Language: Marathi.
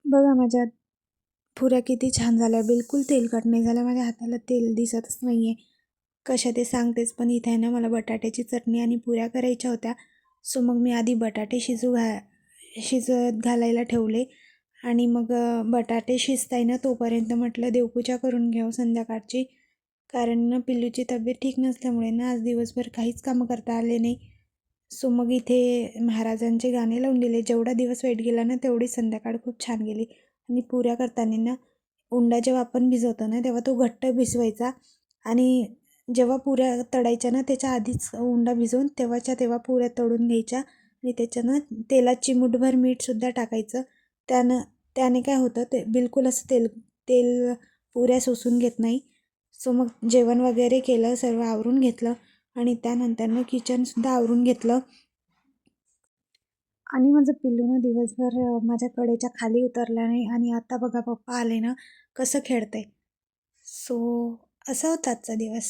बघा माझ्या पुऱ्या किती छान झाल्या, बिलकुल तेलकट नाही झाल्या. माझ्या हाताला तेल दिसतच नाही आहे. कशा ते सांगतेच, पण इथे आहे ना मला बटाट्याची चटणी आणि पुऱ्या करायच्या होत्या. सो मग मी आधी बटाटे शिजत घालायला ठेवले आणि मग बटाटे शिजताय ना तोपर्यंत म्हटलं देवपूजा करून घ्यावं संध्याकाळची. कारण ना पिल्लूची तब्येत ठीक नसल्यामुळे ना आज दिवसभर काहीच कामं करता आले नाही. सो मग इथे महाराजांचे गाणे लावून दिले. जेवढा दिवस वाईट गेला ना तेवढी संध्याकाळ खूप छान गेली. आणि पुऱ्या करताना ना उंडा जेव्हा आपण भिजवतो ना तेव्हा तो घट्ट भिजवायचा आणि जेव्हा पुऱ्या तळायच्या ना त्याच्या आधीच उंडा भिजवून तेव्हाच्या तेव्हा पुऱ्या तळून घ्यायच्या आणि त्याच्यानं तेलात चिमूटभर मीठसुद्धा टाकायचं. त्यानं त्याने काय होतं ते बिलकुल असं तेल तेल पुऱ्या शोषून घेत नाही. सो मग जेवण वगैरे केलं, सर्व आवरून घेतलं आणि त्यानंतरनं किचनसुद्धा आवरून घेतलं आणि माझं पिल्लू ना दिवसभर माझ्या कडेच्या खाली उतरला नाही आणि आता बघा पप्पा आले ना कसं खेळतंय. सो असा होता आजचा दिवस.